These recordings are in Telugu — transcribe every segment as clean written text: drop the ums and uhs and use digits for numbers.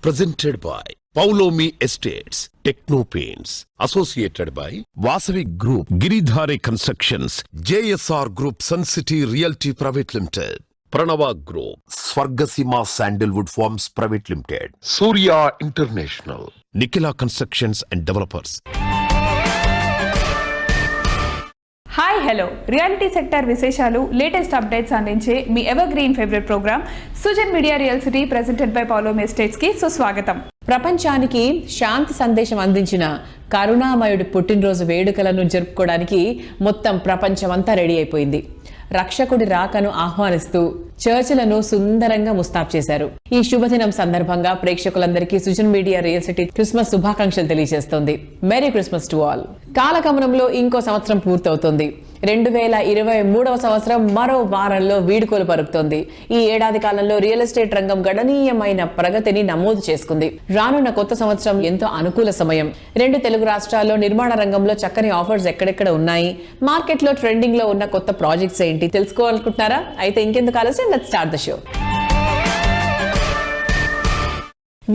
presented by Paulomi Estates, Techno Paints, associated by Vasavi Group, Giridhare Constructions, JSR Group, Sun City Realty Private Limited, Pranava Group, Swargasima Sandalwood Farms Private Limited, Surya International, Nikila Constructions and Developers. Hi hello reality sector విశేషాలు లేటెస్ట్ అప్డేట్స్ అందించే మీ evergreen favourite programme Sujan media real city presented by Paulomi estates కి సుస్వాగతం. ప్రపంచానికి శాంతి సందేశం అందించిన కరుణామయుడి పుట్టినరోజు వేడుకలను జరుపుకోవడానికి మొత్తం ప్రపంచమంతా రెడీ అయిపోయింది. రక్షకుడి రాకను ఆహ్వానిస్తూ చర్చిలను సుందరంగా ముస్తాబ్ చేశారు. ఈ శుభదినం సందర్భంగా ప్రేక్షకులందరికీ Sujan media real city Christmas శుభాకాంక్షలు తెలియజేస్తోంది. Merry Christmas to all. కాలగమనంలో ఇంకో సంవత్సరం పూర్తవుతోంది. 2023వ సంవత్సరం మరో వారంలో వీడుకోలు పరుకుతోంది. ఈ ఏడాది కాలంలో రియల్ ఎస్టేట్ రంగం గణనీయమైన ప్రగతిని నమోదు చేసుకుంది. రానున్న కొత్త సంవత్సరం ఎంతో అనుకూల సమయం. 2 తెలుగు రాష్ట్రాల్లో నిర్మాణ రంగంలో చక్కని ఆఫర్స్ ఎక్కడెక్కడ ఉన్నాయి, మార్కెట్లో ట్రెండింగ్ లో ఉన్న కొత్త ప్రాజెక్ట్స్ ఏంటి తెలుసుకోవాలనుకుంటున్నారా? అయితే ఇంకెందుకు ఆలస్యం, లెట్స్ స్టార్ట్ ద షో.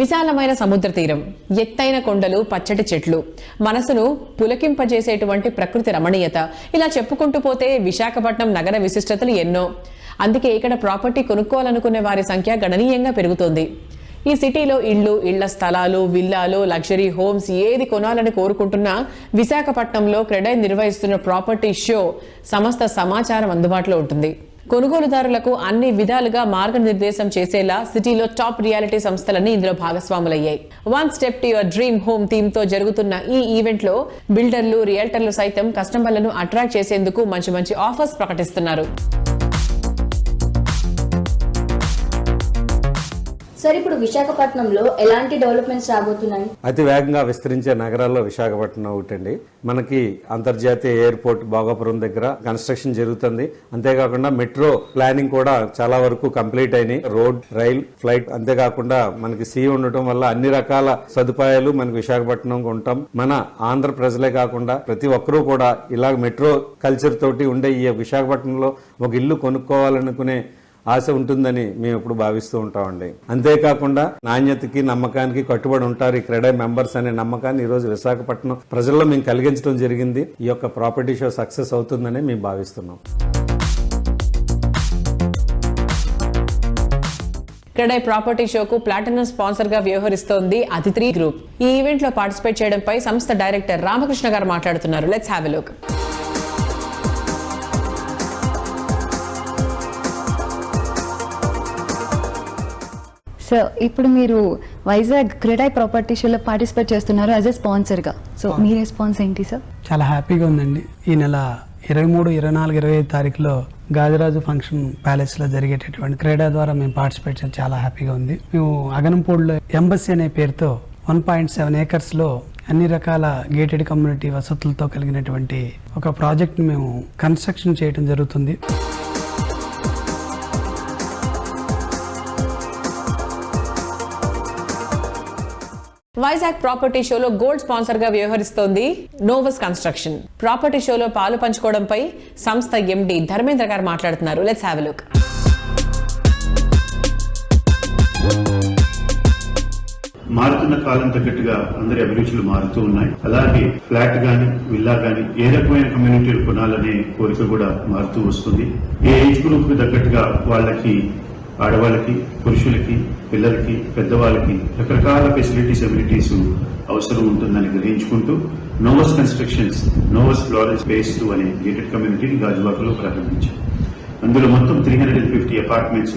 విశాలమైన సముద్ర తీరం, ఎత్తైన కొండలు, పచ్చటి చెట్లు, మనసును పులకింపజేసేటువంటి ప్రకృతి రమణీయత, ఇలా చెప్పుకుంటూ పోతే విశాఖపట్నం నగర విశిష్టతలు ఎన్నో. అందుకే ఇక్కడ ప్రాపర్టీ కొనుక్కోవాలనుకునే వారి సంఖ్య గణనీయంగా పెరుగుతోంది. ఈ సిటీలో ఇళ్ల స్థలాలు, విల్లాలు, లగ్జరీ హోమ్స్ ఏది కొనాలని కోరుకుంటున్నా విశాఖపట్నంలో క్రెడై నిర్వహిస్తున్న ప్రాపర్టీ షో సమస్త సమాచారం అందుబాటులో ఉంటుంది. కొనుగోలుదారులకు అన్ని విధాలుగా మార్గనిర్దేశం చేసేలా సిటీలో టాప్ రియాలిటీ సంస్థలన్నీ ఇందులో భాగస్వాములయ్యాయి. One step to your dream home theme తో జరుగుతున్న ఈ ఈవెంట్ లో బిల్డర్లు, రియల్టర్లు సైతం కస్టమర్లను అట్రాక్ట్ చేసేందుకు మంచి మంచి ఆఫర్స్ ప్రకటిస్తున్నారు. సార్, ఇప్పుడు విశాఖపట్నంలో ఎలాంటి డెవలప్మెంట్స్ రాబోతున్నాయి? అతి వేగంగా విస్తరించే నగరాల్లో విశాఖపట్నం ఒకటండి. మనకి అంతర్జాతీయ ఎయిర్పోర్ట్ భోగాపురం దగ్గర కన్స్ట్రక్షన్ జరుగుతుంది. అంతేకాకుండా మెట్రో ప్లానింగ్ కూడా చాలా వరకు కంప్లీట్ అయినాయి. రోడ్, రైల్, ఫ్లైట్, అంతేకాకుండా మనకి సీ ఉండటం వల్ల అన్ని రకాల సదుపాయాలు మనకి విశాఖపట్నం ఉంటాం. మన ఆంధ్ర ప్రజలే కాకుండా ప్రతి ఒక్కరూ కూడా ఇలా మెట్రో కల్చర్ తోటి ఉండే ఈ విశాఖపట్నంలో ఒక ఇల్లు కొనుక్కోవాలనుకునే ఆశ ఉంటుందని మేము ఇప్పుడు భావిస్తూ ఉంటామండి. అంతేకాకుండా నాణ్యతకి, నమ్మకానికి కట్టుబడి ఉంటారు ఈ క్రెడై మెంబర్స్ అనే నమ్మకాన్ని ఈ రోజు విశాఖపట్నం ప్రజల్లో మేము కలిగించడం జరిగింది. ఈ యొక్క ప్రాపర్టీ షో సక్సెస్ అవుతుందని మేము భావిస్తున్నాం. క్రెడై ప్రాపర్టీ షోకు ప్లాటినం స్పాన్సర్ గా వ్యవహరిస్తోంది అతిథి గ్రూప్. ఈ ఈవెంట్ లో పార్టిసిపేట్ చేయడంపై సంస్థ డైరెక్టర్ రామకృష్ణ గారు మాట్లాడుతున్నారు. Let's have a look. So ఇప్పుడు మీరు వైజాగ్ క్రెడై ప్రాపర్టీ షోలో పార్టిసిపేట్ చేస్తున్నారు యాజ్ ఎ స్పాన్సర్గా. సో మీ రెస్పాన్స్ ఏంటి సార్? చాలా హ్యాపీగా ఉందండి. ఈ నెల 23, 24, 25 తారీఖులో గాజరాజు ఫంక్షన్ ప్యాలెస్ లో జరిగేటటువంటి క్రీడా ద్వారా మేము పార్టిసిపేట్ చేయడం చాలా హ్యాపీగా ఉంది. మేము అగనంపూడిలో ఎంబసీ అనే పేరుతో 1.7 ఏకర్స్ లో అన్ని రకాల గేటెడ్ కమ్యూనిటీ వసతులతో కలిగినటువంటి ఒక ప్రాజెక్ట్ ని మేము కన్స్ట్రక్షన్ చేయడం జరుగుతుంది. వైజాగ్ ప్రాపర్టీ షోలో గోల్డ్ స్పాన్సర్ గా వ్యవహరిస్తోంది నోవస్ కన్స్ట్రక్షన్. ప్రాపర్టీ షోలో పాలు పంచుకోవడంపై సంస్థ ఎండి ధర్మేంద్ర గారు మాట్లాడుతున్నారు. Let's have a look. మారుతున్న కాలం తగ్గట్టుగా అందరి అభిరుచులు మారుతూ ఉన్నాయి. అలాగే ఫ్లాట్ గాని, విల్లా గాని, ఏ రకమైన కమ్యూనిటీలు కొనాలనే కోరిక కూడా మారుతూ వస్తుంది. ఏ ఏజ్ గ్రూప్ కు తగ్గట్టుగా వాళ్ళకి, ఆడవాళ్ళకి, పురుషులకి, పిల్లలకి, పెద్దవాళ్ళకి రకరకాల ఫెసిలిటీస్, అమ్యూనిటీస్ అవసరం ఉంటుందని గ్రహించుకుంటూ నోవస్ కన్స్ట్రక్షన్స్ నోవస్ ఫ్లోరెన్స్ ఫేజ్ 2 అనే గేటెడ్ కమ్యూనిటీని గాజువాకలో ప్రారంభించారు. అందులో మొత్తం 350 apartments,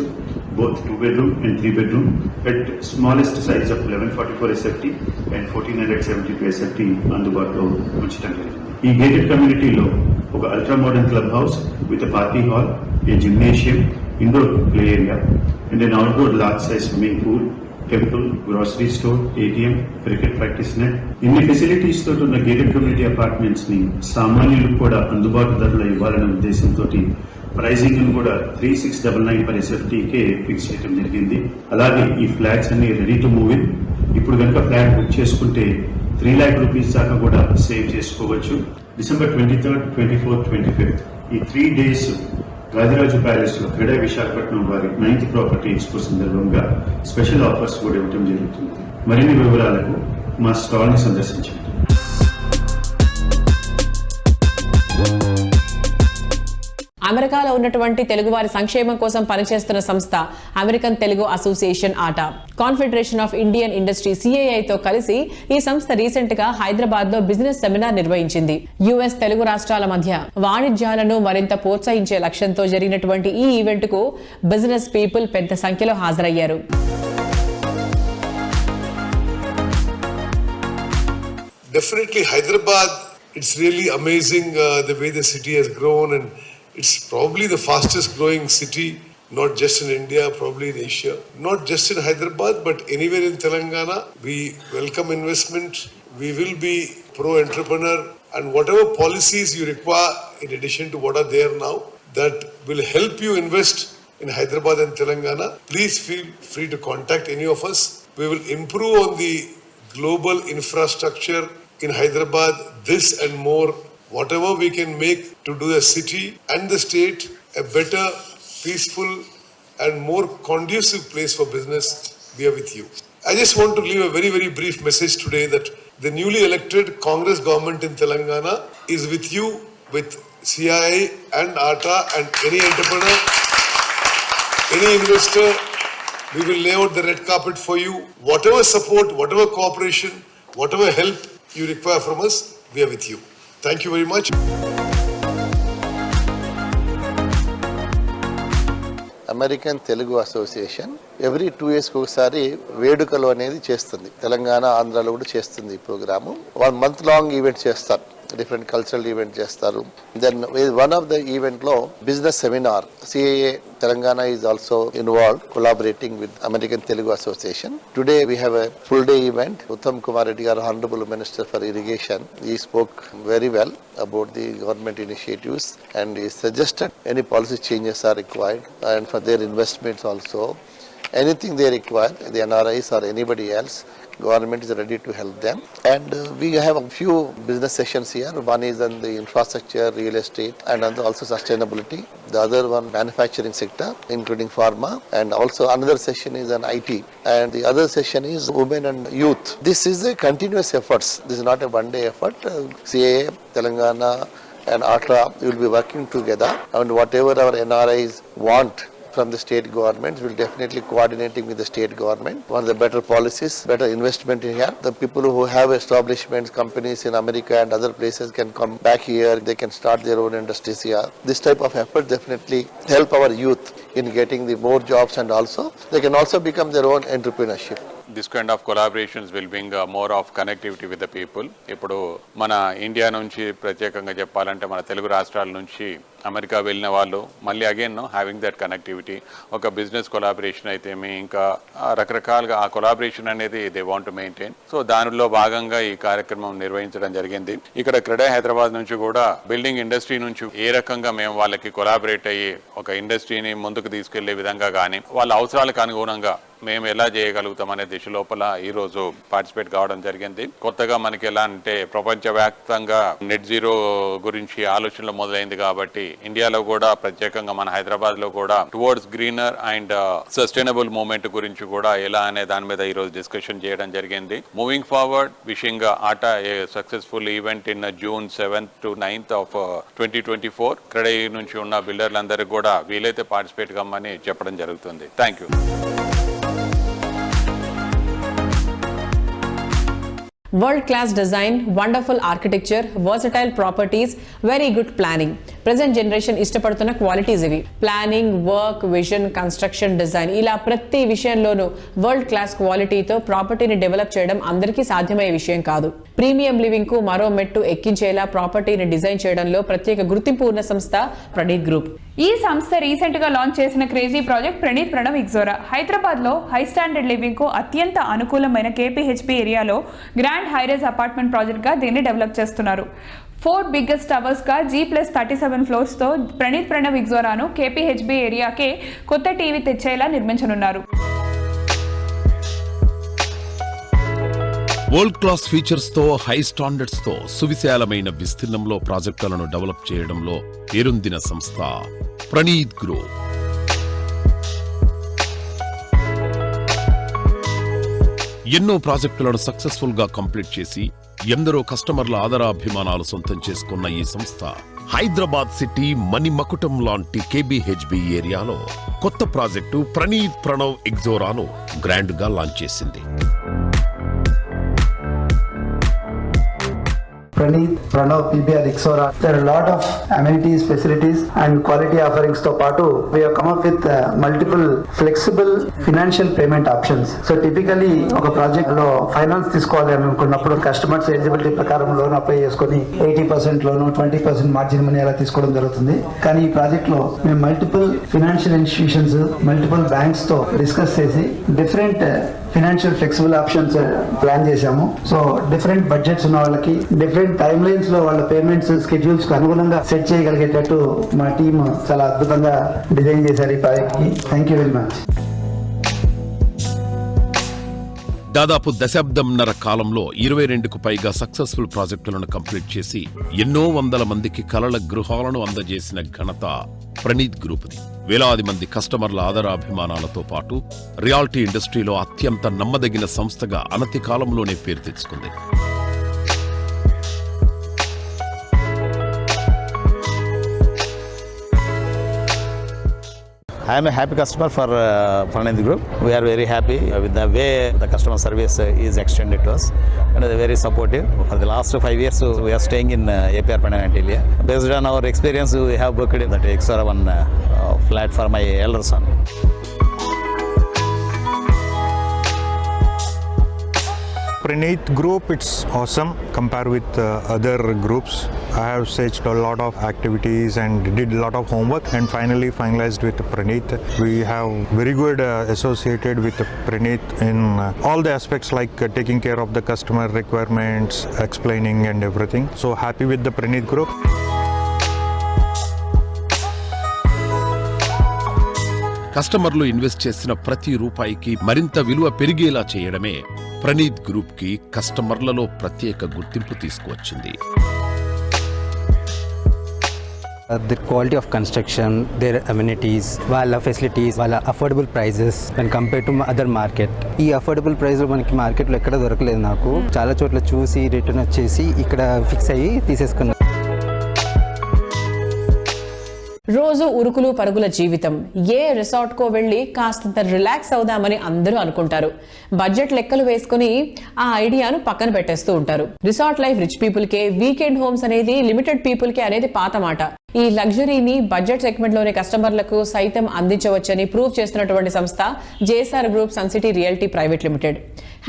both 2 bedroom and 3 bedroom at smallest size of 1144 SFT and 1472 SFT అందుబాటులో ఉంచడం జరిగింది. ఈ గేటెడ్ కమ్యూనిటీలో ఒక ultra modern club house with party hall, a gymnasium, indoor play area and an outdoor large size swimming pool, temple, grocery store, ATM, cricket practice net, ఇన్ని ఫెసిలిటీస్ తోటి ఉన్న గేటెడ్ కమ్యూనిటీ అపార్ట్మెంట్స్ ని సామాన్యులకు కూడా అందుబాటు ధరలో ఇవ్వాలనే ఉద్దేశంతో ప్రైజింగ్ కూడా 3699 per SFTకే ఫిక్స్ చేయడం జరిగింది. అలాగే ఈ ఫ్లాట్స్ అన్ని రెడీ టు మూవ్ ఇన్. ఇప్పుడు కనుక ఫ్లాట్ బుక్ చేసుకుంటే 3 lakh రూపీస్ దాకా కూడా సేవ్ చేసుకోవచ్చు. December 23rd, 24th, 25th ఈ 3 days రాజరాజు ప్యాలెస్ లో క్రీడా విశాఖపట్నం వారి 9th ప్రాపర్టీ ఎక్స్పో సందర్భంగా స్పెషల్ ఆఫర్స్ కూడా ఇవ్వడం జరుగుతుంది. మరిన్ని వివరాలకు మా స్టాల్ ని సందర్శించండి. అమెరికాలో ఉన్నటువంటి తెలుగువారి సంక్షేమం కోసం పనిచేస్తున్న సంస్థ American Telugu association atta confederation of Indian industry CAI తో కలిసి ఈ సంస్థ రీసెంట్ గా హైదరాబాద్ లో బిజినెస్ సెమినార్ నిర్వహించింది. US తెలుగు రాష్ట్రాల మధ్య వాణిజ్యాలను మరింత ప్రోత్సహించే లక్ష్యంతో జరిగినటువంటి ఈ ఈవెంట్ కు బిజినెస్ పీపుల్ పెద్ద సంఖ్యలో హాజరయ్యారు. Definitely Hyderabad, it's really amazing the way the city has grown, and it's probably the fastest growing city, not just in India, probably in Asia. Not just in Hyderabad, but anywhere in Telangana. We welcome investment. We will be pro-entrepreneur, and whatever policies you require in addition to what are there now that will help you invest in Hyderabad and Telangana, please feel free to contact any of us. We will improve on the global infrastructure in Hyderabad, this and more. Whatever we can make to do the city and the state a better, peaceful and more conducive place for business, we are with you. I just want to leave a very, very brief message today that the newly elected Congress government in Telangana is with you, with CII and ATA and any entrepreneur, any investor. We will lay out the red carpet for you. Whatever support, whatever cooperation, whatever help you require from us, we are with you. Thank you very much. American Telugu association every 2 years ఒకసారి వేడుకలు అనేది చేస్తుంది. తెలంగాణ, ఆంధ్రాలో కూడా చేస్తుంది ఈ ప్రోగ్రాము. 1 month long ఈవెంట్ చేస్తారు. డిఫరెంట్ కల్చరల్ ఈవెంట్ చేస్తారు. Then one of the event లో business seminar. CAA Telangana is also involved, collaborating with American Telugu Association. Today we have a full day event. Uttam Kumar Reddy, our Honorable Minister for Irrigation, he spoke very well about the government initiatives and he suggested any policy changes are required and for their investments also. Anything they require, the NRIs or anybody else, government is ready to help them. And we have a few business sessions here. One is on the infrastructure, real estate, and also sustainability. The other one, manufacturing sector, including pharma. And also another session is on IT. And the other session is women and youth. This is a continuous efforts. This is not a one-day effort. CAA, Telangana, and ATA will be working together. And whatever our NRIs want from the state government, will definitely coordinating with the state government for the better policies, better investment in here. The people who have establishments, companies in America and other places can come back here. They can start their own industries here. This type of effort definitely help our youth in getting the more jobs, and also they can also become their own entrepreneurship. This kind of collaborations will bring more of connectivity with the people. ఇప్పుడు మన ఇండియా నుంచి ప్రత్యేకంగా చెప్పాలంటే మన తెలుగు రాష్ట్రాల నుంచి అమెరికా వెళ్ళిన వాళ్ళు మళ్ళీ అగైన్ హ్యావింగ్ దట్ కనెక్టివిటీ, ఒక బిజినెస్ కొలాబరేషన్ అయితే ఇంకా రకరకాలుగా ఆ కొలాబరేషన్ అనేది they want to maintain. So దానిలో భాగంగా ఈ కార్యక్రమం నిర్వహించడం జరిగింది. ఇక్కడ క్రెడా హైదరాబాద్ నుంచి కూడా బిల్డింగ్ ఇండస్ట్రీ నుంచి ఏ రకంగా మేము వాళ్ళకి కొలాబరేట్ అయ్యి ఒక ఇండస్ట్రీని ముందుకు తీసుకెళ్లే విధంగా కానీ వాళ్ళ అవసరాలకు అనుగుణంగా మేము ఎలా చేయగలుగుతాం అనే దిశ లోపల ఈ రోజు పార్టిసిపేట్ కావడం జరిగింది. కొత్తగా మనకి ఎలా అంటే ప్రపంచవ్యాప్తంగా నెట్ జీరో గురించి ఆలోచనలు మొదలైంది కాబట్టి ఇండియాలో కూడా ప్రత్యేకంగా మన హైదరాబాద్ లో కూడా towards greener and sustainable movement గురించి కూడా ఎలా అనే దాని మీద ఈ రోజు డిస్కషన్ చేయడం జరిగింది. Moving forward, wishing atta a successful event in June 7th to 9th of 2024. క్రెడా నుంచి ఉన్న బిల్డర్లందరికీ కూడా వీలైతే పార్టిసిపేట్ కమ్మని చెప్పడం జరుగుతుంది. Thank you. World-class design, wonderful architecture, versatile properties, very good planning. Present generation ఇష్టపడుతున్న క్వాలిటీస్ ఇవి. Planning, work, vision, construction, design ఇలా ప్రతి విషయంలోనూ వరల్డ్ క్లాస్ క్వాలిటీతో ప్రాపర్టీని డెవలప్ చేయడం అందరికీ సాధ్యమయ్యే విషయం కాదు. ప్రీమియం లివింగ్ కు మరో మెట్టు ఎక్కించేలా ప్రాపర్టీని డిజైన్ చేయడంలో ప్రత్యేక గుర్తింపు ఉన్న సంస్థ ప్రణీత్ గ్రూప్. ఈ సంస్థ రీసెంట్ గా లాంచ్ చేసిన crazy project Praneeth Pranav ixora. Hyderabad లో హై స్టాండర్డ్ లివింగ్ కు అత్యంత అనుకూలమైన KPHP ఏరియాలో గ్రాండ్ హైరైజ్ అపార్ట్మెంట్ ప్రాజెక్ట్ గా దీన్ని డెవలప్ చేస్తున్నారు. 4 బిగ్గెస్ట్ టవర్స్ గా G+37 ఫ్లోర్స్ తో ప్రణీత్ ప్రణవ్ ఇగ్జోరాను KPHP ఏరియాకే కొత్త టీవీ తెచ్చేలా నిర్మించనున్నారు. వరల్డ్ క్లాస్ ఫీచర్స్ తో హై స్టాండర్డ్స్ తో సువిశాలమైన విస్తీర్ణంలో ప్రాజెక్టులను డెవలప్ చేయడంలో పేరొందిన సంస్థ ప్రణీత్ గ్రూప్. ఎన్నో ప్రాజెక్టులను సక్సెస్ఫుల్ గా కంప్లీట్ చేసి ఎందరో కస్టమర్ల ఆదరాభిమానాలు సొంతం చేసుకున్న ఈ సంస్థ హైదరాబాద్ సిటీ మణిమకుటం లాంటి కేబీహెచ్బి ఏరియాలో కొత్త ప్రాజెక్టు ప్రణీత్ ప్రణవ్ ఎగ్జోరాను గ్రాండ్ గా లాంచ్ చేసింది. Praneeth Pranav PBR Ixora. There are a lot of amenities, facilities and quality offerings to paatu. We have come up with multiple flexible financial payment options. So typically oka project lo finance తీసుకోవాలి అనుకున్నప్పుడు కస్టమర్స్ ఎలిజిబిలిటీ ప్రకారం లోన్ అప్లై చేసుకొని 80% లోను 20% మార్జిన్ మనీ అలా తీసుకోవడం జరుగుతుంది. కానీ ఈ ప్రాజెక్ట్ లో మేము multiple financial institutions multiple banks తో డిస్కస్ చేసి different financial flexible options plan చేశాము. సో డిఫరెంట్ బడ్జెట్స్ ఉన్న వాళ్ళకి డిఫరెంట్ టైమ్ లైన్స్ లో వాళ్ళ పేమెంట్స్ స్కెడ్యూల్స్ కు అనుగుణంగా సెట్ చేయగలిగేటట్టు మా టీమ్ చాలా అద్భుతంగా డిజైన్ చేశారు ఈ ప్రాజెక్ట్ కి. Thank you very much. దాదాపు దశాబ్దంన్నర కాలంలో 22కు పైగా సక్సెస్ఫుల్ ప్రాజెక్టులను కంప్లీట్ చేసి ఎన్నో వందల మందికి కలల గృహాలను అందజేసిన ఘనత ప్రణీత్ గ్రూప్ది. వేలాది మంది కస్టమర్ల ఆదరాభిమానాలతో పాటు రియాలిటీ ఇండస్ట్రీలో అత్యంత నమ్మదగిన సంస్థగా అనతి కాలంలోనే పేరు తెచ్చుకుంది. I am a happy customer for Pranidh Group. We are very happy with the way the customer service is extended to us, and they are very supportive. For the last 5 years, we are staying in APR Panna Antilia. Based on our experience, we have booked that Ixora one flat for my elder son. Praneeth Group, it's awesome compared with other groups. I have searched a lot of activities and did a lot of homework and finally finalized with Praneeth. We have very good associated with Praneeth in all the aspects like taking care of the customer requirements, explaining and everything. So happy with the Praneeth Group. కస్టమర్లు ఇన్వెస్ట్ చేసిన ప్రతి రూపాయికి మరింత విలువ పెరిగేలా చేయడమే ప్రణీత్ గ్రూప్ కి కస్టమర్లలో ప్రత్యేక గుర్తింపు తీసుకువచ్చింది. The quality of construction, their amenities, వాళ్ళ ఫెసిలిటీస్, వాళ్ళ affordable prices when compared to other market. ఈ అఫోర్డబుల్ ప్రైస్ మనకి మార్కెట్లో ఎక్కడ దొరకలేదు. నాకు చాలా చోట్ల చూసి రిటర్న్ వచ్చేసి ఇక్కడ ఫిక్స్ అయ్యి తీసేసుకున్నాను. రోజు ఉరుకులు పరుగుల జీవితం. ఏ రిసార్ట్కో వెళ్ళి కాస్తంత రిలాక్స్ అవుదామని అందరూ అనుకుంటారు. బడ్జెట్ లెక్కలు వేసుకుని ఆ ఐడియాను పక్కన పెట్టేస్తూ ఉంటారు. రిసార్ట్ లైఫ్ రిచ్ పీపుల్ కే, వీకెండ్ హోమ్స్ అనేది లిమిటెడ్ పీపుల్ కే అనేది పాత మాట. ఈ లగ్జరీని బడ్జెట్ సెగ్మెంట్ లోని కస్టమర్లకు సైతం అందించవచ్చని ప్రూవ్ చేస్తున్నటువంటి సంస్థ JSR Group Sun City Realty Private Limited.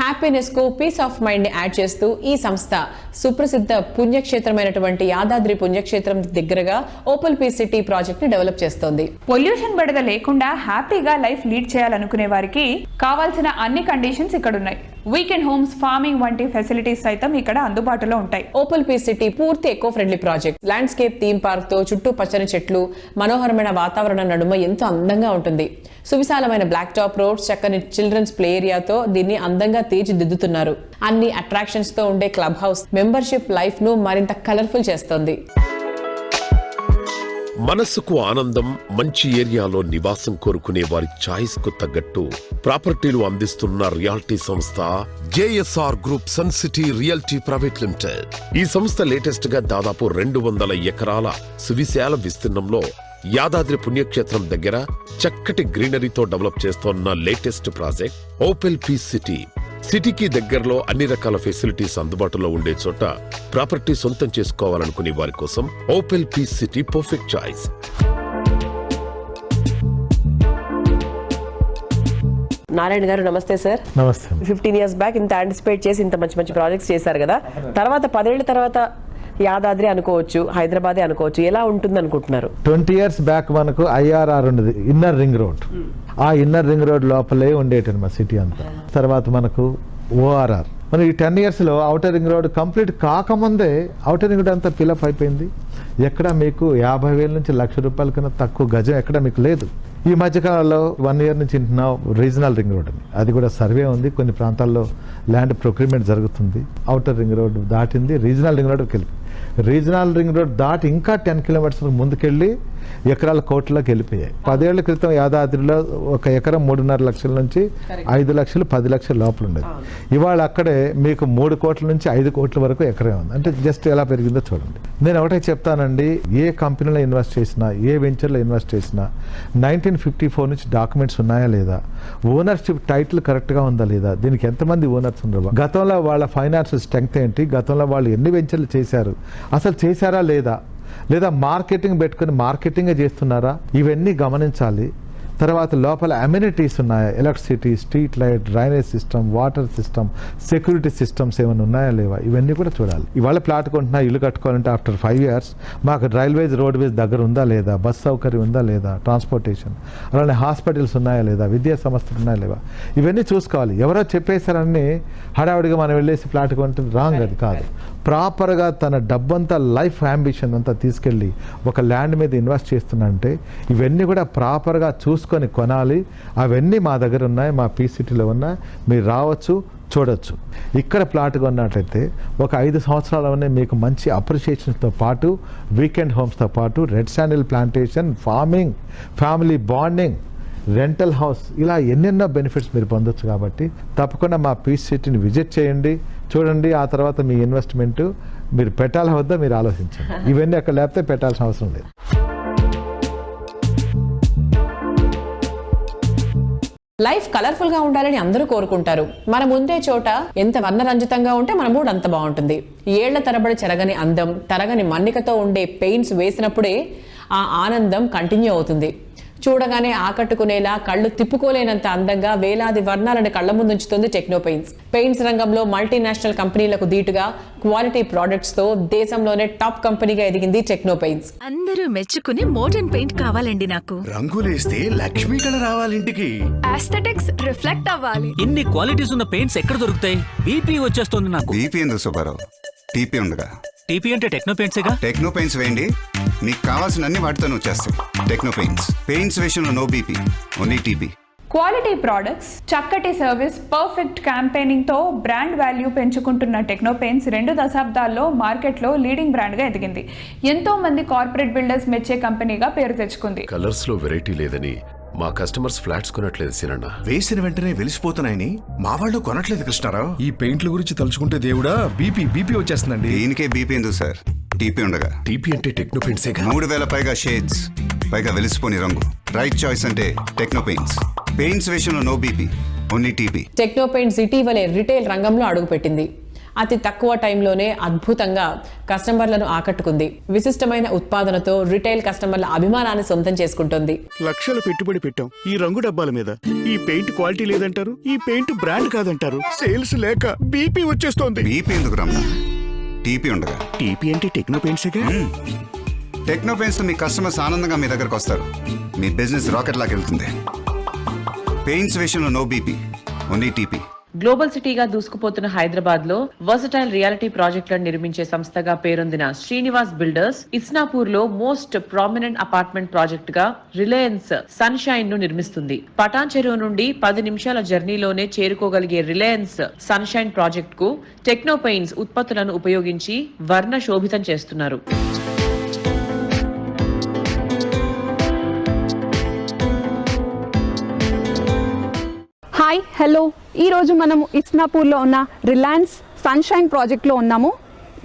Happiness కు పీస్ ఆఫ్ మైండ్ ని యాడ్ చేస్తూ ఈ సంస్థ సుప్రసిద్ధ పుణ్యక్షేత్రమైనటువంటి యాదాద్రి పుణ్యక్షేత్రం దగ్గరగా ఓపెల్ పీస్ సిటీ ప్రాజెక్ట్ ని డెవలప్ చేస్తోంది. పొల్యూషన్ బెడద లేకుండా హ్యాపీగా లైఫ్ లీడ్ చేయాలనుకునే వారికి కావాల్సిన అన్ని కండిషన్స్ ఇక్కడ ఉన్నాయి. వీకెండ్ హోమ్స్, ఫార్మింగ్ వంటి ఫెసిలిటీస్ సైతం ఇక్కడ అందుబాటులో ఉంటాయి. ఓపెల్ పీస్ సిటీ పూర్తి eco friendly project. Landscape theme park తో చుట్టూ పచ్చని చెట్లు, మనోహరమైన వాతావరణం నడుమ ఎంతో అందంగా ఉంటుంది. సువిశాలమైన బ్లాక్ టాప్ రోడ్స్, చక్కని చిల్డ్రన్స్ ప్లే ఏరియాతో దీన్ని అందంగా తీర్చిదిద్దుతున్నారు. అన్ని అట్రాక్షన్స్ తో ఉండే క్లబ్ హౌస్ మెంబర్షిప్ లైఫ్ ను మరింత కలర్ఫుల్ చేస్తోంది. మనస్సుకు ఆనందం, మంచి ఏరియాలో నివాసం కోరుకునే వారి ఛాయిస్ కు తగ్గట్టు ప్రాపర్టీలు అందిస్తున్న రియాలిటీ సంస్థ JSR Group Sun City Realty Private Limited. ఈ సంస్థ లేటెస్ట్ గా దాదాపు 200 ఎకరాల సువిశాల విస్తీర్ణంలో యాదాద్రి పుణ్యక్షేత్రం దగ్గర చక్కటి గ్రీనరీతో డెవలప్ చేస్తోన్న latest project Opal Peace City. సిటీకి దగ్గరలో అన్ని రకాల ఫెసిలిటీస్ అందుబాటులో ఉండే చోట ప్రాపర్టీ సొంతం చేసుకోవాలనుకునే వారి కోసం Opal Peace City perfect choice. Narayana garu నమస్తే సార్. నమస్తే. 15 years బ్యాక్ ఇంత యాంటిసిపేట్ చేసి ఇంత మంచి మంచి ప్రాజెక్ట్స్ చేశారు కదా, తర్వాత 10 ఏళ్ల తర్వాత యాదాద్రి అనుకోవచ్చు, హైదరాబాదే అనుకోవచ్చు, ఎలా ఉంటుంది అనుకుంటున్నారు? 20 years బ్యాక్ మనకు IRR ఉండేది, ఇన్నర్ రింగ్ రోడ్. ఆ ఇన్నర్ రింగ్ రోడ్ లోపలే ఉండేటది మా సిటీ అంతా. తర్వాత మనకు ORR. మరి ఈ 10 years లో ఔటర్ రింగ్ రోడ్ కంప్లీట్ కాకముందే ఔటర్ రింగ్ రోడ్ అంతా ఫిలప్ అయిపోయింది. ఎక్కడ మీకు 50,000 నుంచి ₹1,00,000 కన్నా తక్కువ గజం ఎక్కడ మీకు లేదు. ఈ మధ్యకాలంలో 1 year నుంచి వింటున్నాం రీజనల్ రింగ్ రోడ్ అని. అది కూడా సర్వే ఉంది, కొన్ని ప్రాంతాల్లో ల్యాండ్ ప్రొక్యూర్మెంట్ జరుగుతుంది. అవుటర్ రింగ్ రోడ్ దాటింది, రీజనల్ రింగ్ రోడ్కి వెళ్ళి రీజనల్ రింగ్ రోడ్ దాటి ఇంకా 10 kilometers ముందుకెళ్ళి ఎకరాల కోట్లకి వెళ్ళిపోయాయి. 10 ఏళ్ల క్రితం యాదాద్రిలో ఒక ఎకరం 3.5 లక్షల నుంచి 5 లక్షలు 10 లక్షల లోపల ఉండేది. ఇవాళ అక్కడే మీకు 3 కోట్ల నుంచి 5 కోట్ల వరకు ఎకరే ఉంది. అంటే జస్ట్ ఎలా పెరిగిందో చూడండి. నేను ఒకటే చెప్తానండి, ఏ కంపెనీలో ఇన్వెస్ట్ చేసినా, ఏ వెంచర్లో ఇన్వెస్ట్ చేసినా 1954 నుంచి డాక్యుమెంట్స్ ఉన్నాయా లేదా, ఓనర్షిప్ టైటిల్ కరెక్ట్గా ఉందా లేదా, దీనికి ఎంతమంది ఓనర్స్ ఉన్నారు, గతంలో వాళ్ళ ఫైనాన్షియల్ స్ట్రెంగ్త్ ఏంటి, గతంలో వాళ్ళు ఎన్ని వెంచర్లు చేశారు, అసలు చేశారా లేదా మార్కెటింగ్ పెట్టుకుని మార్కెటింగే చేస్తున్నారా, ఇవన్నీ గమనించాలి. తర్వాత లోపల అమ్యూనిటీస్ ఉన్నాయా, electricity, street light, drainage system, water system, security systems ఏమైనా ఉన్నాయా లేవా, ఇవన్నీ కూడా చూడాలి. ఇవాళ ప్లాట్ కొంటున్నా, ఇల్లు కట్టుకోవాలంటే ఆఫ్టర్ 5 years మాకు రైల్వేస్, రోడ్వేస్ దగ్గర ఉందా లేదా, బస్ సౌకర్యం ఉందా లేదా, ట్రాన్స్పోర్టేషన్, అలానే హాస్పిటల్స్ ఉన్నాయా లేదా, విద్యా సంస్థలు ఉన్నాయా లేవా, ఇవన్నీ చూసుకోవాలి. ఎవరో చెప్పేశారని హడావుడిగా మనం వెళ్ళేసి ప్లాట్ కొంటే రాంగ్, అది కాదు. ప్రాపర్గా తన డబ్బంతా, లైఫ్ అంబిషన్ అంతా తీసుకెళ్ళి ఒక ల్యాండ్ మీద ఇన్వెస్ట్ చేస్తున్నంటే ఇవన్నీ కూడా ప్రాపర్గా చూసుకొని కొనాలి. అవన్నీ మా దగ్గర ఉన్నాయి, మా పీసీటీలో ఉన్నాయి, మీరు రావచ్చు, చూడొచ్చు. ఇక్కడ ప్లాట్ కొన్నట్లయితే ఒక 5 సంవత్సరాలనే మీకు మంచి అప్రిషియేషన్స్తో పాటు, వీకెండ్ హోమ్స్తో పాటు, red sandal plantation, farming, family bonding, rental house, ఇలా ఎన్నెన్నో బెనిఫిట్స్ మీరు పొందొచ్చు. కాబట్టి తప్పకుండా మా పీస్ సిటీని విజిట్ చేయండి, చూడండి. ఆ తర్వాత మీ ఇన్వెస్ట్మెంట్ మీరు పెట్టాలా వద్దా మీరు ఆలోచించండి. ఇవన్నీ అక్కడ లేకపోతే పెట్టాల్సిన అవసరం లేదు. లైఫ్ కలర్ఫుల్ గా ఉండాలని అందరూ కోరుకుంటారు. మన ముందే చోట ఎంత వర్ణరంజితంగా ఉంటే మన మూడ్ అంత బాగుంటుంది. ఏళ్ల తరబడి చెరగని అందం, తరగని మన్నికతో ఉండే పెయింట్స్ వేసినప్పుడే ఆ ఆనందం కంటిన్యూ అవుతుంది. చూడగానే ఆకట్టుకునేలా, కళ్ళు తిప్పుకోలేనంత అందంగా వేలాది వర్ణాలను కళ్ల ముందుంచుతుంది టెక్నో పెయింట్స్. పెయింట్స్ రంగంలో మల్టీనేషనల్ కంపెనీలకు దీటుగా క్వాలిటీ ప్రొడక్ట్స్ తో దేశంలోనే టాప్ కంపెనీగా ఎదిగింది టెక్నో పెయింట్స్. అందరూ మెచ్చుకునే మోడర్న్ పెయింట్ కావాలండి నాకు. రంగులేస్తే లక్ష్మీ కళ రావాలింటికి. ఆస్థెటిక్స్ రిఫ్లెక్ట్ అవ్వాలి. ఇన్ని క్వాలిటీస్ ఉన్న పెయింట్స్ ఎక్కడ దొరుకుతాయి? బీపీ వచ్చేస్తుంది నాకు. బీపీ ఎందుకు సుబ్బారావు? టీపీ ఉండగా. టీపీ అంటే టెక్నో పెయింట్సేగా. టెక్నో పెయింట్స్ వేయండి, మీకు కావాల్సిన వాటితో వచ్చేస్తాయి. Techno Paints. పెయింట్స్ విషయంలో no BP, only TP. Quality products, చక్కటి సర్వీస్, పర్ఫెక్ట్ క్యాంపెయినింగ్ తో బ్రాండ్ వాల్యూ పెంచుకుంటున్న టెక్నో పెయింట్స్ 2 దశాబ్దాల్లో మార్కెట్లో లీడింగ్ బ్రాండ్ గా ఎదిగింది. ఎంతో మంది కార్పొరేట్ బిల్డర్స్ మెచ్చే కంపెనీగా పేరు తెచ్చుకుంది. కలర్స్ లో వెరైటీ లేదని మా కస్టమర్స్ ఫ్లాట్స్ కొనట్లేదు సినన్న. వేసిన వెంటనే వెలిసిపోతున్నాయని మా వాళ్ళు కొనట్లేదు కృష్ణారావు. ఈ పెయింట్ల గురించి తలుచుకుంటే దేవుడా బీపీ వచ్చేస్తుందండి. దీనికే బీపీ ఎందుకు సార్? టీపీ ఉండగా. టీపీ అంటే టెక్నో పెయింట్సే. 3000 పైగా షేడ్స్, పైగా వెలిసిపోని రంగు. రైట్ చాయిస్ అంటే టెక్నో పెయింట్స్. పెయింట్స్ విషయంలో no BP, only TP. Techno Paints ఇటీవలే రిటైల్ రంగంలో అడుగుపెట్టింది. అతి తక్కువ టైంలోనే అద్భుతంగా కస్టమర్లను ఆకట్టుకుంది. విశిష్టమైన ఉత్పాదనతో రిటైల్ కస్టమర్ల అభిమానాన్ని సొంతం చేసుకుంటోంది. లక్షల పెట్టుబడి పెట్టాం ఈ రంగు డబ్బాల మీద. ఈ పెయింట్ క్వాలిటీ లేదంటారు, ఈ పెయింట్ బ్రాండ్ కాదంటారు. సేల్స్ లేక బీపీ వచ్చేస్తోంది. బీపీ ఎందుకు రమ్మా? టీపీ ఉండగా. టీపీ అంటే టెక్నో పెయింట్సేగా. టెక్నో పెయింట్స్ మీ కస్టమర్స్ ఆనందంగా మీ దగ్గరకు వస్తారు. మీ బిజినెస్ రాకెట్ లాగా వెళ్తుంది. పెయింట్స్ విషయంలో no BP, only TP. Global సిటీగా దూసుకుపోతున్న హైదరాబాద్ లో వర్సటైల్ రియాలిటీ ప్రాజెక్టులను నిర్మించే సంస్థగా పేరొందిన శ్రీనివాస్ బిల్డర్స్ ఇస్నాపూర్ లో మోస్ట్ ప్రామినెంట్ అపార్ట్మెంట్ ప్రాజెక్ట్ గా రిలయన్స్ సన్షైన్ ను నిర్మిస్తుంది. పటాన్ చెరువు నుండి 10 నిమిషాల జర్నీలోనే చేరుకోగలిగే రిలయన్స్ సన్షైన్ ప్రాజెక్ట్ కు టెక్నో పెయింట్స్ ఉత్పత్తులను ఉపయోగించి వర్ణ శోభితం చేస్తున్నారు. హాయ్ హలో, ఈరోజు మనము ఇస్నాపూర్లో ఉన్న రిలయన్స్ సన్షైన్ ప్రాజెక్ట్లో ఉన్నాము.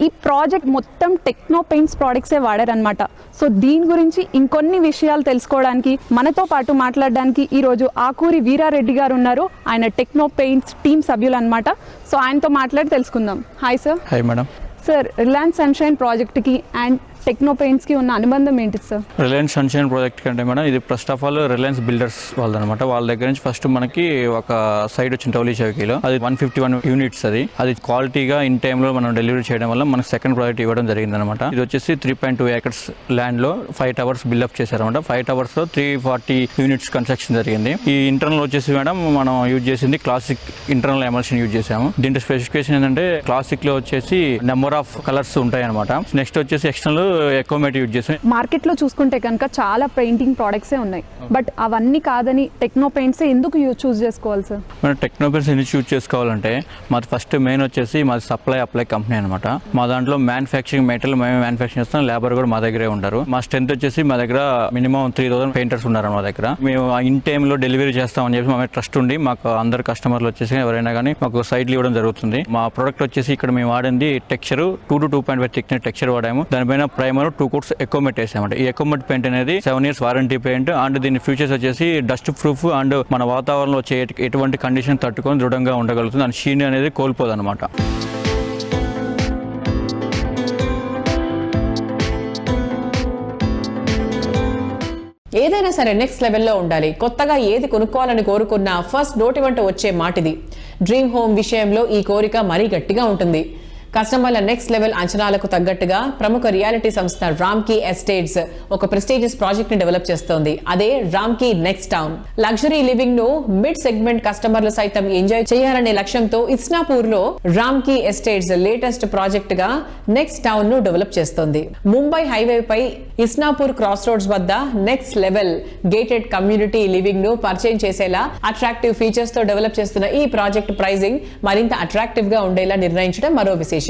ఈ ప్రాజెక్ట్ మొత్తం టెక్నో పెయింట్స్ ప్రోడక్ట్సే వాడారనమాట. సో దీని గురించి ఇంకొన్ని విషయాలు తెలుసుకోవడానికి మనతో పాటు మాట్లాడడానికి ఈరోజు ఆకూరి వీరారెడ్డి గారు ఉన్నారు. ఆయన టెక్నో పెయింట్స్ టీమ్ సభ్యులు అనమాట. సో ఆయనతో మాట్లాడి తెలుసుకుందాం. Hi sir. Hi madam. Sir, Reliance Sunshine ప్రాజెక్ట్కి అండ్ టెక్నో పెయింట్స్కి ఉన్న అనుబంధం ఏంటి సార్? రిలయన్స్ సన్షైన్ ప్రాజెక్ట్ కంటే మేడం ఇది first of all Reliance Builders వాళ్ళదనమాట. వాళ్ళ దగ్గర నుంచి ఫస్ట్ మనకి ఒక సైడ్ వచ్చిన టౌలీ చౌకీలో అది 151 యూనిట్స్. అది క్వాలిటీగా ఇన్ టైంలో మనం డెలివరీ చేయడం వల్ల మనకు సెకండ్ ప్రాజెక్ట్ ఇవ్వడం జరిగింది అనమాట. ఇది వచ్చేసి 3.2 acres ల్యాండ్ లో 5 towers బిల్డప్ చేశారనమాట. 5 towers లో 340 యూనిట్స్ కన్స్ట్రక్షన్ జరిగింది. ఈ ఇంటర్నల్ వచ్చేసి మేడం మనం యూజ్ చేసింది క్లాసిక్ ఇంటర్నల్ ఎమల్షన్ యూజ్ చేసాము. దీంట్లో స్పెసిఫికేషన్ ఏంటంటే క్లాసిక్ లో వచ్చేసి నెంబర్ ఆఫ్ కలర్స్ ఉంటాయి అనమాట. నెక్స్ట్ వచ్చేసి ఎక్స్టర్నల్ ఎకోమెట్ యూజ్ చేసాం. మార్కెట్లో చూసుకుంటే కనుక చాలా పెయింటింగ్ ప్రోడక్ట్సే ఉన్నాయి, బట్ అవన్నీ కాదని టెక్నో పెయింట్సే ఎందుకు చూస్ చేసుకోవాలి సార్? మనం టెక్నో పెయింట్స్ ఎందుకు చూస్ చేసుకోవాలంటే మాది ఫస్ట్ మెయిన్ వచ్చేసి మాది సప్లై అప్లై కంపెనీ అనమాట. మా దాంట్లో మ్యానుఫ్యాక్చరింగ్ మెటీరియల్ మేమే మ్యానుఫ్యాక్చరింగ్ చేస్తాం, లేబర్ కూడా మా దగ్గరే ఉంటారు. మా స్ట్రెంత్ వచ్చేసి మా దగ్గర మినిమం 3000 పెయింటర్స్ ఉన్నారు మా దగ్గర. మేము ఇన్ టైంలో డెలివరీ చేస్తామని చెప్పి మా ట్రస్ట్ ఉండి మాకు అందరు కస్టమర్లు వచ్చేసి ఎవరైనా కానీ మాకు సైట్లు ఇవ్వడం జరుగుతుంది. మా ప్రోడక్ట్ వచ్చేసి ఇక్కడ మేము వాడింది టెక్స్చర్ 2 to 2.5 థిక్నెస్ టెక్స్చర్ వాడాము. దానిపైన ప్రైమర్ 2 coats ఎకోమెట్ వేసామంట. ఈ ఎకోమెట్ పెయింట్ అనేది 7 years వారంటీ పెయింట్ అండ్ దీని ఫీచర్స్ వచ్చేసి డస్ట్ ప్రూఫ్ అండ్ మన వాతావరణంలో వచ్చే ఎటువంటి కండిషన్ తట్టుకొని దృఢంగా ఉండగలుగుతుంది. అండ్ షీన్ అనేది కోల్పోదు అనమాట. ఏదైనా సరే నెక్స్ట్ లెవెల్లో ఉండాలి. కొత్తగా ఏది కొనుక్కోవాలని కోరుకున్నా ఫస్ట్ నోటి వెంట వచ్చే మాటిది. డ్రీమ్ హోమ్ విషయంలో ఈ కోరిక మరీ గట్టిగా ఉంటుంది. కస్టమర్ల నెక్స్ట్ లెవెల్ అంచనాలకు తగ్గట్టుగా ప్రముఖ రియాలిటీ సంస్థ రామ్కీ ఎస్టేట్స్ ఒక ప్రెస్టీజియస్ ప్రాజెక్ట్ ని డెవలప్ చేస్తోంది. అదే Ramky next town. Luxury living ను మిడ్ సెగ్మెంట్ కస్టమర్లు సైతం ఎంజాయ్ చేయాలనే లక్ష్యంతో ఇస్నాపూర్ లో రామ్కీ ఎస్టేట్స్ లేటెస్ట్ ప్రాజెక్ట్ గా నెక్స్ట్ టౌన్ ను డెవలప్ చేస్తోంది. ముంబై హైవే పై ఇస్నాపూర్ క్రాస్ రోడ్స్ వద్ద next level gated community living ను పరిచయం చేసేలా అట్రాక్టివ్ ఫీచర్స్ తో డెవలప్ చేస్తున్న ఈ ప్రాజెక్ట్ ప్రైజింగ్ మరింత అట్రాక్టివ్ గా ఉండేలా నిర్ణయించడం మరో విశేషం.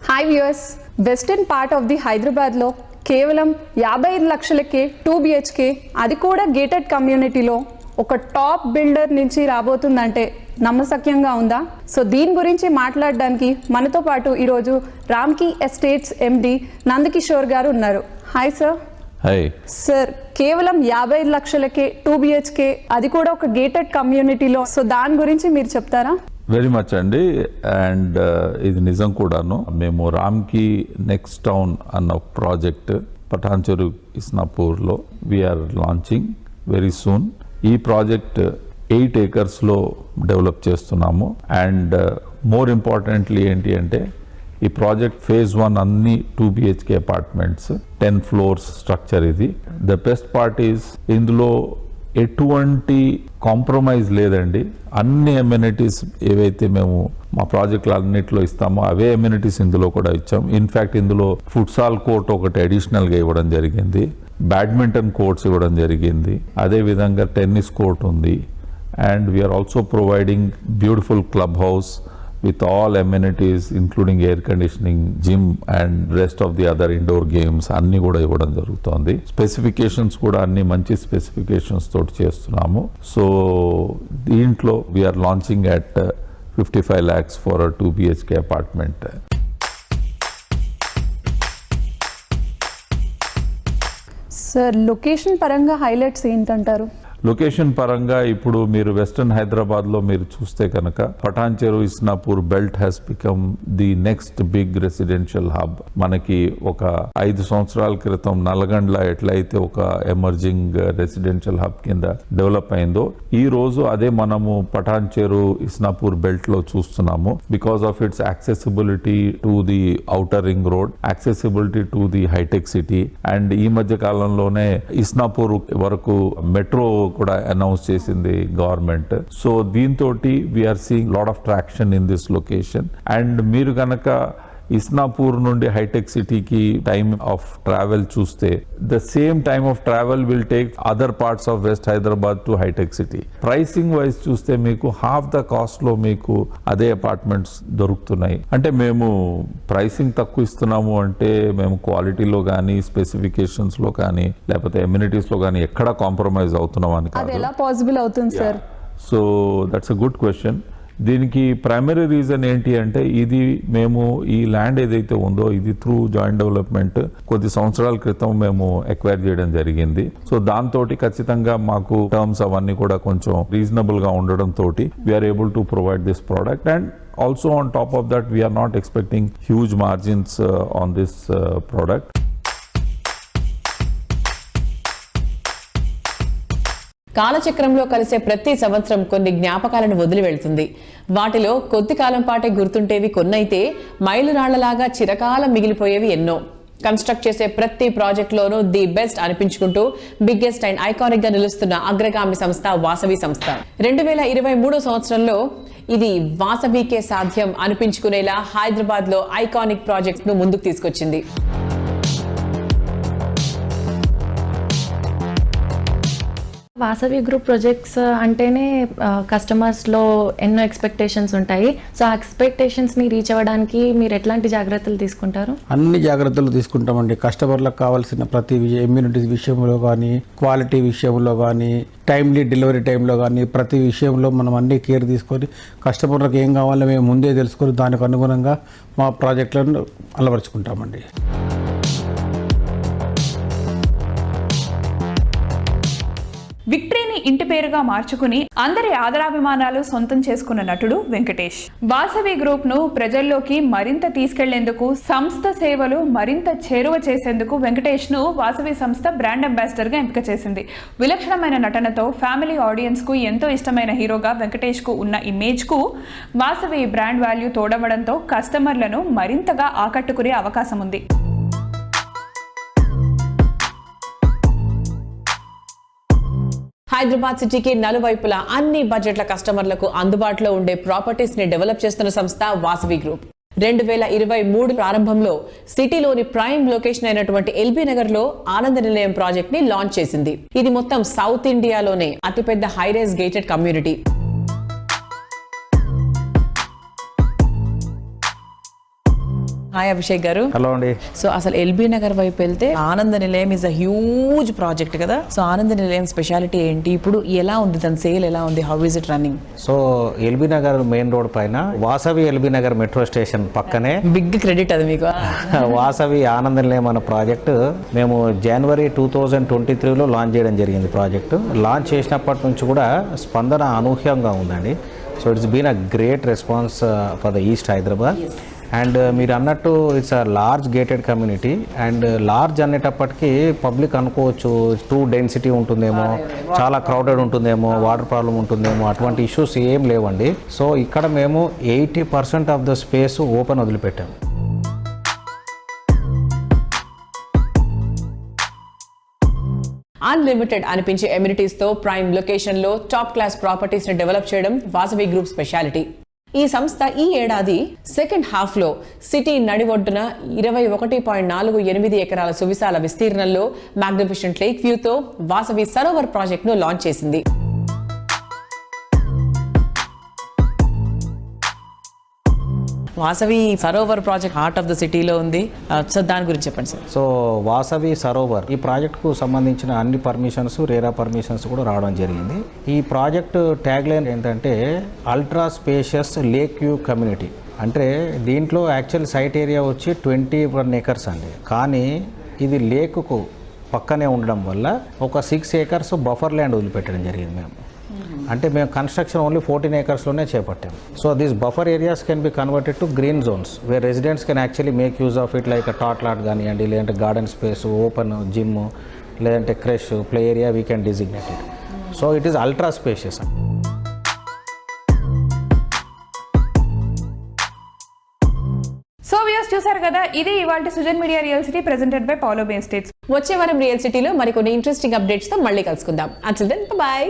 Hi viewers, western part of the హైదరాబాద్లో కేవలం 55 లక్షలకే 2 BHK, అది కూడా గేటెడ్ కమ్యూనిటీలో ఒక టాప్ బిల్డర్ నుంచి రాబోతుందంటే నమ్మశక్యంగా ఉందా? సో దీని గురించి మాట్లాడడానికి మనతో పాటు ఈరోజు రామ్కీ ఎస్టేట్స్ MD నందకిషోర్ గారు ఉన్నారు. Hi sir. హాయ్ సార్, కేవలం 55 లక్షలకే 2 BHK, అది కూడా ఒక గేటెడ్ కమ్యూనిటీలో, సో దాని గురించి మీరు చెప్తారా? వెరీ మచ్ అండి. అండ్ ఇది నిజం కూడాను. మేము రామ్కీ నెక్స్ట్ టౌన్ అన్న ప్రాజెక్ట్ పటాన్చెరు ఇస్నాపూర్లో వీఆర్ లాంచింగ్ వెరీ సూన్. ఈ ప్రాజెక్ట్ 8 acresలో డెవలప్ చేస్తున్నాము. అండ్ మోర్ ఇంపార్టెంట్లీ ఏంటి అంటే ఈ ప్రాజెక్ట్ phase 1 అన్ని 2 BHK అపార్ట్మెంట్స్ 10 floors స్ట్రక్చర్. ఇది ద బెస్ట్ పార్ట్ ఈస్ ఇందులో ఎటువంటి కాంప్రమైజ్ లేదండి. అన్ని అమ్యూనిటీస్ ఏవైతే మేము మా ప్రాజెక్టులు అన్నింటిలో ఇస్తామో అవే అమ్యూనిటీస్ ఇందులో కూడా ఇచ్చాం. ఇన్ఫ్యాక్ట్ ఇందులో ఫుట్సాల్ కోర్ట్ ఒకటి అడిషనల్గా ఇవ్వడం జరిగింది, బ్యాడ్మింటన్ కోర్ట్స్ ఇవ్వడం జరిగింది, అదేవిధంగా టెన్నిస్ కోర్ట్ ఉంది. And we are also providing beautiful club house with all amenities including air conditioning, gym and rest of the other indoor games అన్ని కూడా ఇవ్వడం జరుగుతుంది. స్పెసిఫికేషన్స్ కూడా అన్ని మంచి స్పెసిఫికేషన్స్ తోటి చేస్తున్నాము. సో దీంట్లో we are launching at 55 lakhs for 2 BHK apartment. Sir, location పరంగా హైలైట్స్ ఏంటంటారు? లొకేషన్ పరంగా ఇప్పుడు మీరు వెస్టర్న్ హైదరాబాద్లో మీరు చూస్తే కనుక Patancheru Isnapur belt has become the next big residential hub. మనకి ఒక 5 సంవత్సరాల క్రితం నల్గొండ ఎట్లయితే ఒక ఎమర్జింగ్ రెసిడెన్షియల్ హబ్ కింద డెవలప్ అయిందో ఈ రోజు అదే మనము పటాన్చెరు ఇస్నాపూర్ బెల్ట్ లో చూస్తున్నాము. Because of its accessibility to the outer ring road, accessibility to the హైటెక్ సిటీ. అండ్ ఈ మధ్య కాలంలోనే ఇస్నాపూర్ వరకు మెట్రో కూడా అనౌన్స్ చేసింది గవర్నమెంట్. సో దీంతో we are seeing lot of traction in this location. And మీరు కనుక ఇస్నాపూర్ నుండి హైటెక్ సిటీకి టైమ్ ఆఫ్ ట్రావెల్ చూస్తే the same time of travel will take other parts of west Hyderabad to హైటెక్ సిటీ. ప్రైసింగ్ వైజ్ చూస్తే మీకు హాఫ్ ద కాస్ట్ లో మీకు అదే అపార్ట్మెంట్స్ దొరుకుతున్నాయి. అంటే మేము ప్రైసింగ్ తక్కువ ఇస్తున్నాము అంటే మేము క్వాలిటీలో కానీ స్పెసిఫికేషన్స్ లో కానీ లేకపోతే ఎమ్యూనిటీస్ లో కానీ ఎక్కడ కాంప్రమైజ్ అవుతున్నాం అని అది ఎలా పాసిబుల్ అవుతుంది sir? So that's a good question. దీనికి ప్రైమరీ రీజన్ ఏంటి అంటే ఇది మేము ఈ ల్యాండ్ ఏదైతే ఉందో ఇది త్రూ జాయింట్ డెవలప్మెంట్ కొద్ది సంవత్సరాల క్రితం మేము ఎక్వైర్ చేయడం జరిగింది. సో దాంతో ఖచ్చితంగా మాకు టర్మ్స్ అవన్నీ కూడా కొంచెం రీజనబుల్ గా ఉండడం తోటి we're able to provide this product. And also on top of that we're not expecting huge margins on this product. కాలచక్రంలో కలిసే ప్రతి సంవత్సరం కొన్ని జ్ఞాపకాలను వదిలి వెళ్తుంది. వాటిలో కొద్ది కాలం పాటే గుర్తుంటేవి కొన్నైతే మైలురాళ్లలాగా చిరకాలం మిగిలిపోయేవి ఎన్నో. కన్స్ట్రక్ట్ చేసే ప్రతి ప్రాజెక్టులోనూ ది బెస్ట్ అనిపించుకుంటూ బిగ్గెస్ట్ అండ్ ఐకానిక్ గా నిలుస్తున్న అగ్రగామి సంస్థ వాసవి సంస్థ. 2023 సంవత్సరంలో ఇది వాసవికే సాధ్యం అనిపించుకునేలా హైదరాబాద్ లో ఐకానిక్ ప్రాజెక్ట్ ను ముందుకు తీసుకొచ్చింది. వాసవి గ్రూప్ ప్రాజెక్ట్స్ అంటేనే కస్టమర్స్లో ఎన్నో ఎక్స్పెక్టేషన్స్ ఉంటాయి. సో ఆ ఎక్స్పెక్టేషన్స్ని రీచ్ అవ్వడానికి మీరు ఎట్లాంటి జాగ్రత్తలు తీసుకుంటారు? అన్ని జాగ్రత్తలు తీసుకుంటామండి. కస్టమర్లకు కావాల్సిన ప్రతి ఇమ్యూనిటీస్ విషయంలో కానీ, క్వాలిటీ విషయంలో కానీ, టైమ్లీ డెలివరీ టైంలో కానీ ప్రతి విషయంలో మనం అన్ని కేర్ తీసుకొని కస్టమర్లకు ఏం కావాలో మేము ముందే తెలుసుకొని దానికి అనుగుణంగా మా ప్రాజెక్టులను అలవరుచుకుంటామండి. విక్టరీని ఇంటి పేరుగా మార్చుకుని అందరి ఆదరాభిమానాలు సొంతం చేసుకున్న నటుడు వెంకటేష్. వాసవి గ్రూప్ ను ప్రజల్లోకి మరింత తీసుకెళ్లేందుకు, సంస్థ సేవలు మరింత చేరువ చేసేందుకు వెంకటేష్ ను వాసవి సంస్థ బ్రాండ్ అంబాసిడర్ గా ఎంపిక చేసింది. విలక్షణమైన నటనతో ఫ్యామిలీ ఆడియన్స్ కు ఎంతో ఇష్టమైన హీరోగా వెంకటేష్ కు ఉన్న ఇమేజ్ కు వాసవి బ్రాండ్ వాల్యూ తోడవడంతో కస్టమర్లను మరింతగా ఆకట్టుకునే అవకాశం ఉంది. హైదరాబాద్ సిటీకి నలువైపులా అన్ని బడ్జెట్ల కస్టమర్లకు అందుబాటులో ఉండే ప్రాపర్టీస్ ని డెవలప్ చేస్తున్న సంస్థ వాసవి గ్రూప్. 2023 ప్రారంభంలో సిటీలోని ప్రైమ్ లొకేషన్ అయినటువంటి ఎల్బీ నగర్ లో ఆనంద నిలయం ప్రాజెక్ట్ ని లాంచ్ చేసింది. ఇది మొత్తం సౌత్ ఇండియాలోనే అతిపెద్ద high-rise gated community. Hi Abhishek గారు. హలో అండి. సో అసలు ఎల్బీ నగర్ వైపు వెళ్తే ఆనంద నిలయం ఇస్ అ హ్యూజ్ ప్రాజెక్ట్ కదా. సో ఆనంద నిలయం స్పెషాలిటీ ఏంటి, ఇప్పుడు ఎలా ఉంది, దాని సేల్ ఎలా ఉంది, how is it running? So LB Nagar main road పైన వాసవి ఎల్బీ నగర్ మెట్రో స్టేషన్ పక్కనే బిగ్ క్రెడిట్ అది మీకు. వాసవి ఆనంద నిలయం అన్న ప్రాజెక్టు మేము జనవరి 2023లో లాంచ్ చేయడం జరిగింది. ప్రాజెక్టు లాంచ్ చేసినప్పటి నుంచి కూడా స్పందన అనూహ్యంగా ఉందండి. So it's been a great response for the east Hyderabad. And మీరు అన్నట్టు it's a large gated community. And large అనేటప్పటికీ పబ్లిక్ అనుకోవచ్చు టూ డెన్సిటీ ఉంటుందేమో, చాలా క్రౌడెడ్ ఉంటుందేమో, వాటర్ ప్రాబ్లం ఉంటుందేమో, అటువంటి ఇష్యూస్ ఏం లేవండి. సో ఇక్కడ మేము 80% ఆఫ్ ద స్పేస్ ఓపెన్ వదిలిపెట్టాము. అన్లిమిటెడ్ అనిపించే ఎమ్యూనిటీస్ తో ప్రైమ్ లొకేషన్ లో టాప్ క్లాస్ ప్రాపర్టీస్ ని డెవలప్ చేయడం వాసవి గ్రూప్ స్పెషాలిటీ. ఈ సంస్థ ఈ ఏడాది సెకండ్ హాఫ్ లో సిటీ నడిఒడ్డున 21.48 ఎకరాల సువిశాల విస్తీర్ణంలో మ్యాగ్నిఫిషెంట్ లేక్ వ్యూతో వాసవి సరోవర్ ప్రాజెక్ట్ ను లాంచ్ చేసింది. Vasavi Sarovar project heart of the సిటీలో ఉంది. సో దాని గురించి చెప్పండి సార్. సో వాసవి సరోవర్ ఈ ప్రాజెక్టుకు సంబంధించిన అన్ని పర్మిషన్స్, రేరా పర్మిషన్స్ కూడా రావడం జరిగింది. ఈ ప్రాజెక్టు ట్యాగ్ లైన్ ఏంటంటే ultra spacious lake view community. అంటే దీంట్లో యాక్చువల్ సైట్ ఏరియా వచ్చి 21 acres అండి. కానీ ఇది లేకుకు పక్కనే ఉండడం వల్ల ఒక 6 acres బఫర్ ల్యాండ్ వదిలిపెట్టడం జరిగింది మేము. అంటే మేము కన్స్ట్రక్షన్ ఓన్లీ 14 acresలోనే చేపట్టాం. So this buffer areas can be converted to green zones where residents can actually make use of it, like tot lot కానివ్వండి, లేదంటే గార్డెన్ స్పేస్, ఓపెన్ జిమ్, లేదంటే creche, play area we can designate it. So it is ultra spacious. So views చూసారు కదా, ఇది ఇవాల్టి Sujan media real city presented by Paulomi estates. వచ్చే వారం రియల్ సిటీలో మరికొన్ని ఇంట్రెస్టింగ్ అప్డేట్స్ తో మళ్ళీ కలుసుకుందాం. Until then by.